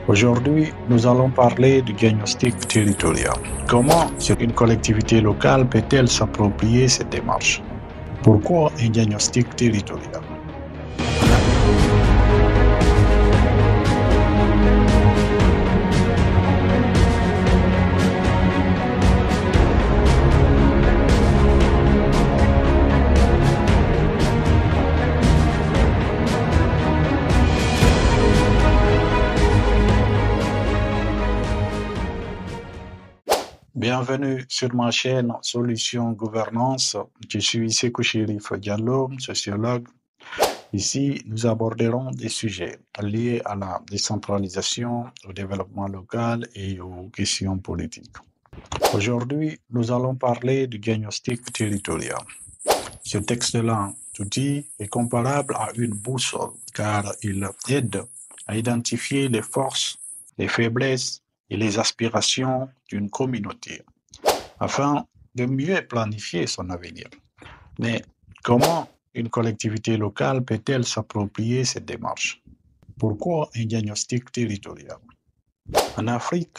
Aujourd'hui, nous allons parler du diagnostic territorial. Comment une collectivité locale peut-elle s'approprier cette démarche? Pourquoi un diagnostic territorial? Bienvenue sur ma chaîne Solutions Gouvernance. Je suis Sekou Chérif Diallo, sociologue. Ici, nous aborderons des sujets liés à la décentralisation, au développement local et aux questions politiques. Aujourd'hui, nous allons parler du diagnostic territorial. Ce texte-là, tout dit, est comparable à une boussole car il aide à identifier les forces, les faiblesses et les aspirations d'une communauté afin de mieux planifier son avenir. Mais comment une collectivité locale peut-elle s'approprier cette démarche? Pourquoi un diagnostic territorial? En Afrique,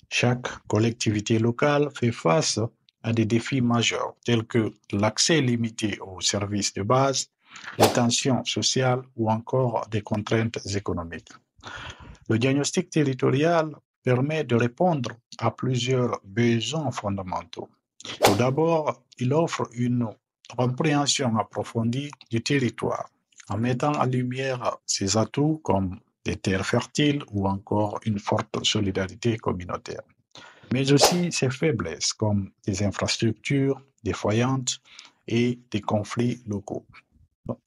chaque collectivité locale fait face à des défis majeurs tels que l'accès limité aux services de base, les tensions sociales ou encore des contraintes économiques. Le diagnostic territorial permet de répondre à plusieurs besoins fondamentaux. Tout d'abord, il offre une compréhension approfondie du territoire en mettant en lumière ses atouts comme des terres fertiles ou encore une forte solidarité communautaire, mais aussi ses faiblesses comme des infrastructures défaillantes et des conflits locaux.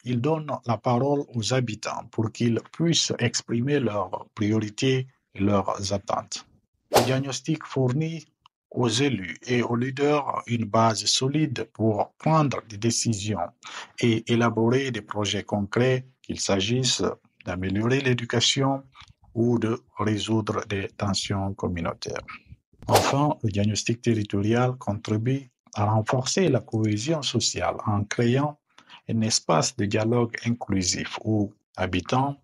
Il donne la parole aux habitants pour qu'ils puissent exprimer leurs priorités et leurs attentes. Le diagnostic fournit aux élus et aux leaders une base solide pour prendre des décisions et élaborer des projets concrets, qu'il s'agisse d'améliorer l'éducation ou de résoudre des tensions communautaires. Enfin, le diagnostic territorial contribue à renforcer la cohésion sociale en créant un espace de dialogue inclusif où habitants,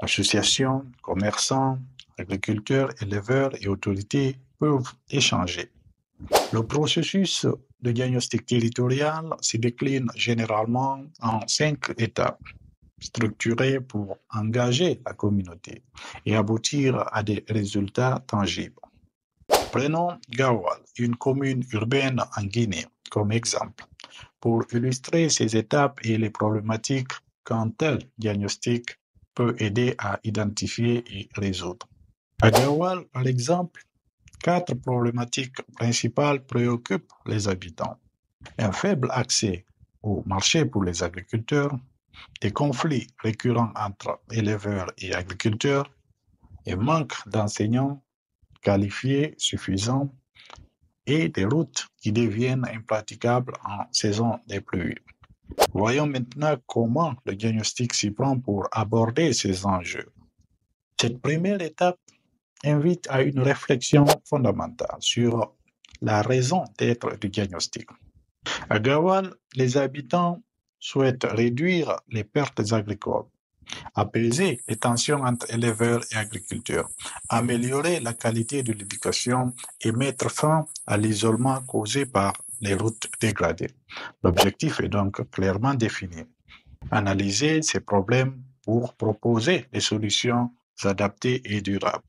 associations, commerçants, agriculteurs, éleveurs et autorités peuvent échanger. Le processus de diagnostic territorial se décline généralement en 5 étapes structurées pour engager la communauté et aboutir à des résultats tangibles. Prenons Gawal, une commune urbaine en Guinée, comme exemple, pour illustrer ces étapes et les problématiques qu'un tel diagnostic peut aider à identifier et résoudre. À Gawal, par exemple, 4 problématiques principales préoccupent les habitants. Un faible accès au marché pour les agriculteurs, des conflits récurrents entre éleveurs et agriculteurs, un manque d'enseignants qualifiés suffisants et des routes qui deviennent impraticables en saison des pluies. Voyons maintenant comment le diagnostic s'y prend pour aborder ces enjeux. Cette première étape invite à une réflexion fondamentale sur la raison d'être du diagnostic. À Gawal, les habitants souhaitent réduire les pertes agricoles, apaiser les tensions entre éleveurs et agriculteurs, améliorer la qualité de l'éducation et mettre fin à l'isolement causé par les routes dégradées. L'objectif est donc clairement défini. Analyser ces problèmes pour proposer des solutions adaptées et durables.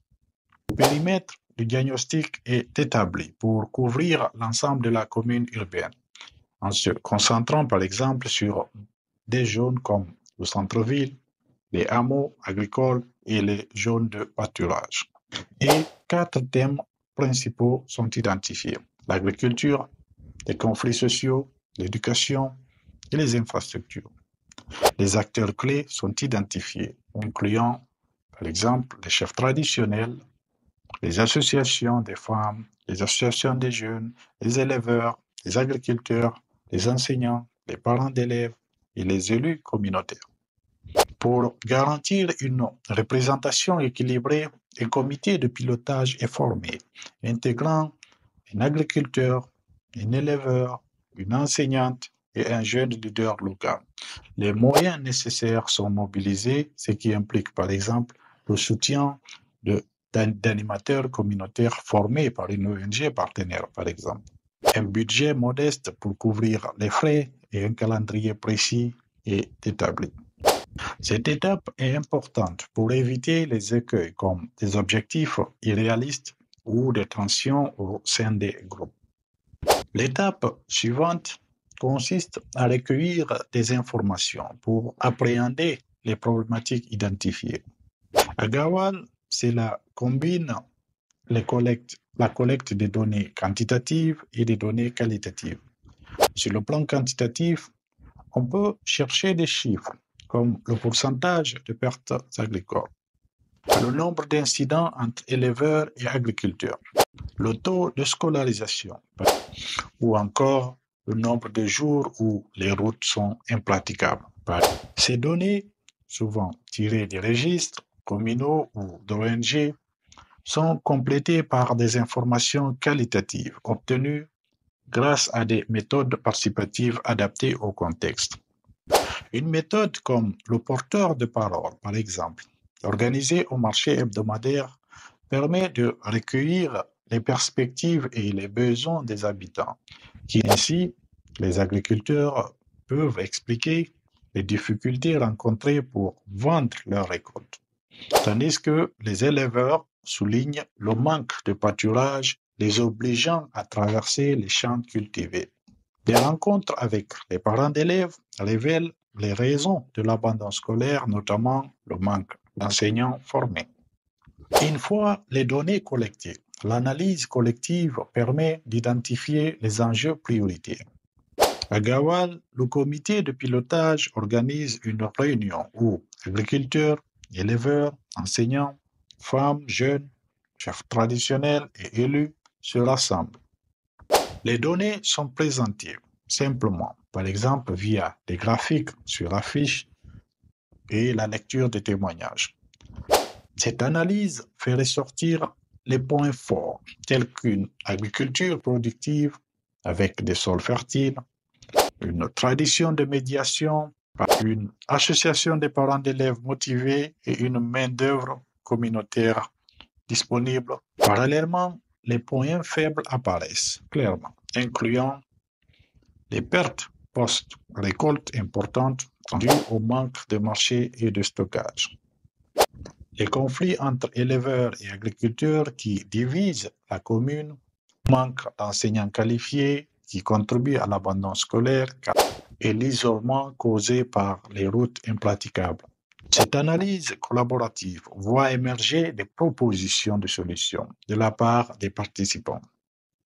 Le périmètre du diagnostic est établi pour couvrir l'ensemble de la commune urbaine, en se concentrant par exemple sur des zones comme le centre-ville, les hameaux agricoles et les zones de pâturage. Et 4 thèmes principaux sont identifiés: l'agriculture, les conflits sociaux, l'éducation et les infrastructures. Les acteurs clés sont identifiés, incluant par exemple les chefs traditionnels, les associations des femmes, les associations des jeunes, les éleveurs, les agriculteurs, les enseignants, les parents d'élèves et les élus communautaires. Pour garantir une représentation équilibrée, un comité de pilotage est formé, intégrant un agriculteur, un éleveur, une enseignante et un jeune leader local. Les moyens nécessaires sont mobilisés, ce qui implique par exemple le soutien d'animateurs communautaires formés par une ONG partenaire, par exemple. Un budget modeste pour couvrir les frais et un calendrier précis est établi. Cette étape est importante pour éviter les écueils comme des objectifs irréalistes ou des tensions au sein des groupes. L'étape suivante consiste à recueillir des informations pour appréhender les problématiques identifiées. À Gawal, cela combine la collecte des données quantitatives et des données qualitatives. Sur le plan quantitatif, on peut chercher des chiffres comme le pourcentage de pertes agricoles, le nombre d'incidents entre éleveurs et agriculteurs, le taux de scolarisation ou encore le nombre de jours où les routes sont impraticables. Ces données, souvent tirées des registres communaux ou d'ONG, sont complétées par des informations qualitatives obtenues grâce à des méthodes participatives adaptées au contexte. Une méthode comme le porteur de parole, par exemple, organisée au marché hebdomadaire, permet de recueillir les perspectives et les besoins des habitants, qui ainsi, les agriculteurs peuvent expliquer les difficultés rencontrées pour vendre leurs récoltes, tandis que les éleveurs soulignent le manque de pâturage les obligeant à traverser les champs cultivés. Des rencontres avec les parents d'élèves révèlent les raisons de l'abandon scolaire, notamment le manque d'enseignants formés. Une fois les données collectées, l'analyse collective permet d'identifier les enjeux prioritaires. À Gawal, le comité de pilotage organise une réunion où agriculteurs, éleveurs, enseignants, femmes, jeunes, chefs traditionnels et élus se rassemblent. Les données sont présentées simplement, par exemple via des graphiques sur affiches et la lecture des témoignages. Cette analyse fait ressortir les points forts, tels qu'une agriculture productive avec des sols fertiles, une tradition de médiation, une association des parents d'élèves motivés et une main-d'œuvre communautaire disponible. Parallèlement, les points faibles apparaissent clairement, incluant les pertes post-récolte importantes dues au manque de marché et de stockage. Les conflits entre éleveurs et agriculteurs qui divisent la commune, manque d'enseignants qualifiés qui contribuent à l'abandon scolaire et l'isolement causé par les routes impraticables. Cette analyse collaborative voit émerger des propositions de solutions de la part des participants.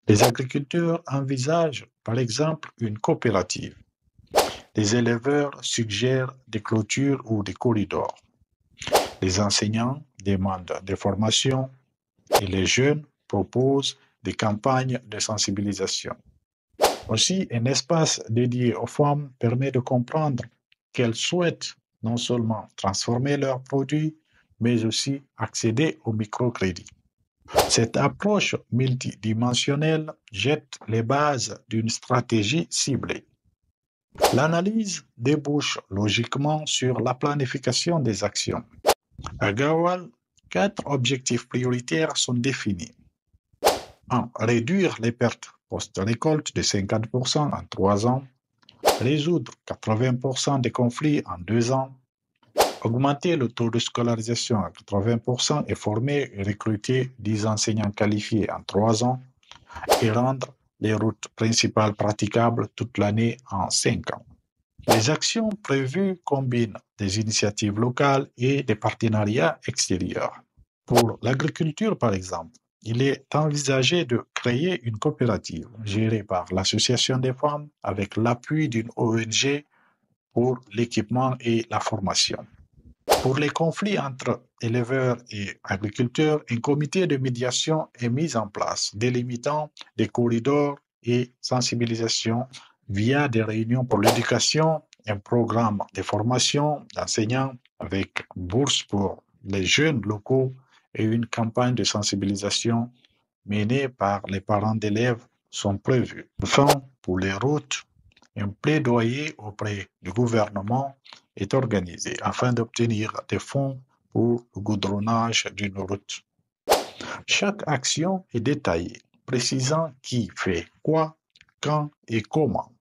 Les agriculteurs envisagent, par exemple, une coopérative. Les éleveurs suggèrent des clôtures ou des corridors. Les enseignants demandent des formations et les jeunes proposent des campagnes de sensibilisation. Aussi, un espace dédié aux femmes permet de comprendre qu'elles souhaitent non seulement transformer leurs produits, mais aussi accéder au microcrédit. Cette approche multidimensionnelle jette les bases d'une stratégie ciblée. L'analyse débouche logiquement sur la planification des actions. À Gawal, 4 objectifs prioritaires sont définis. 1. Réduire les pertes post-récolte de 50% en 3 ans, résoudre 80% des conflits en 2 ans, augmenter le taux de scolarisation à 80% et former et recruter 10 enseignants qualifiés en 3 ans et rendre les routes principales praticables toute l'année en 5 ans. Les actions prévues combinent des initiatives locales et des partenariats extérieurs. Pour l'agriculture, par exemple, il est envisagé de créer une coopérative gérée par l'Association des femmes avec l'appui d'une ONG pour l'équipement et la formation. Pour les conflits entre éleveurs et agriculteurs, un comité de médiation est mis en place, délimitant des corridors et sensibilisation via des réunions pour l'éducation, un programme de formation d'enseignants avec bourse pour les jeunes locaux et une campagne de sensibilisation menée par les parents d'élèves sont prévus. Enfin, pour les routes, un plaidoyer auprès du gouvernement est organisé afin d'obtenir des fonds pour le goudronnage d'une route. Chaque action est détaillée, précisant qui fait quoi, quand et comment.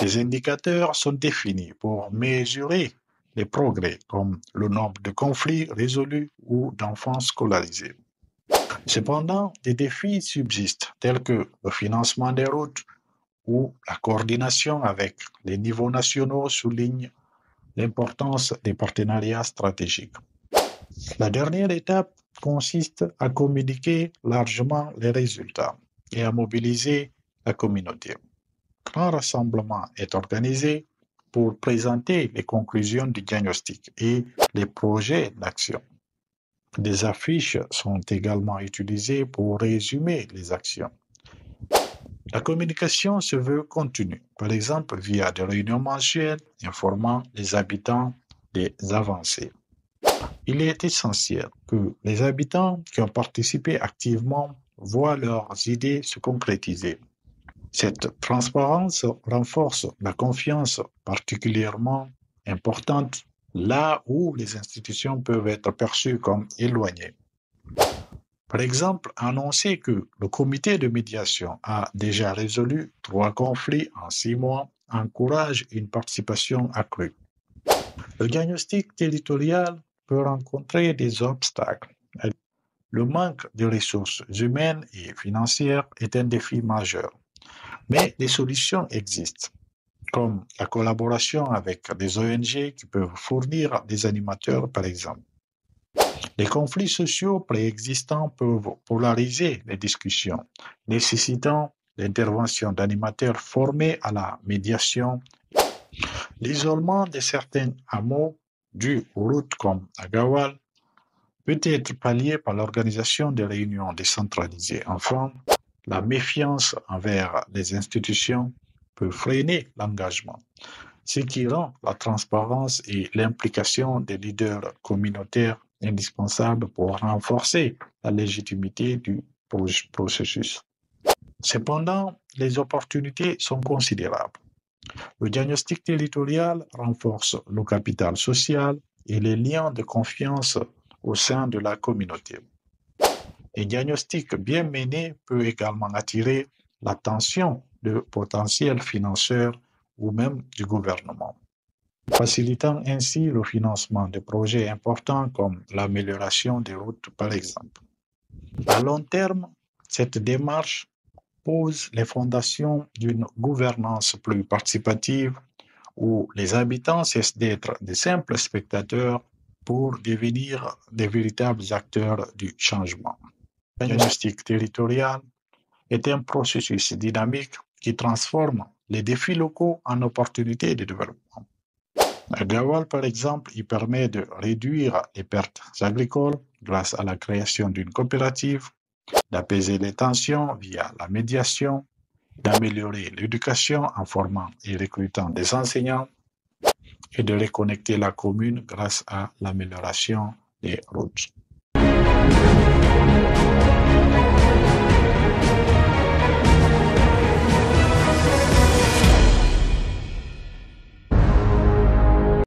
Les indicateurs sont définis pour mesurer les progrès, comme le nombre de conflits résolus ou d'enfants scolarisés. Cependant, des défis subsistent, tels que le financement des routes ou la coordination avec les niveaux nationaux souligne l'importance des partenariats stratégiques. La dernière étape consiste à communiquer largement les résultats et à mobiliser la communauté. Un rassemblement est organisé pour présenter les conclusions du diagnostic et les projets d'action. Des affiches sont également utilisées pour résumer les actions. La communication se veut continue, par exemple via des réunions mensuelles informant les habitants des avancées. Il est essentiel que les habitants qui ont participé activement voient leurs idées se concrétiser. Cette transparence renforce la confiance particulièrement importante là où les institutions peuvent être perçues comme éloignées. Par exemple, annoncer que le comité de médiation a déjà résolu 3 conflits en 6 mois encourage une participation accrue. Le diagnostic territorial peut rencontrer des obstacles. Le manque de ressources humaines et financières est un défi majeur, mais des solutions existent, comme la collaboration avec des ONG qui peuvent fournir des animateurs, par exemple. Les conflits sociaux préexistants peuvent polariser les discussions, nécessitant l'intervention d'animateurs formés à la médiation. L'isolement de certains hameaux, dû aux routes comme à Gawal, peut être pallié par l'organisation de réunions décentralisées. Enfin, la méfiance envers les institutions peut freiner l'engagement, ce qui rend la transparence et l'implication des leaders communautaires indispensables pour renforcer la légitimité du processus. Cependant, les opportunités sont considérables. Le diagnostic territorial renforce le capital social et les liens de confiance au sein de la communauté. Un diagnostic bien mené peut également attirer l'attention de potentiels financeurs ou même du gouvernement, facilitant ainsi le financement de projets importants comme l'amélioration des routes par exemple. À long terme, cette démarche pose les fondations d'une gouvernance plus participative où les habitants cessent d'être des simples spectateurs pour devenir des véritables acteurs du changement. Le diagnostic territorial est un processus dynamique qui transforme les défis locaux en opportunités de développement. À Gawal, par exemple, il permet de réduire les pertes agricoles grâce à la création d'une coopérative, d'apaiser les tensions via la médiation, d'améliorer l'éducation en formant et recrutant des enseignants et de reconnecter la commune grâce à l'amélioration des routes.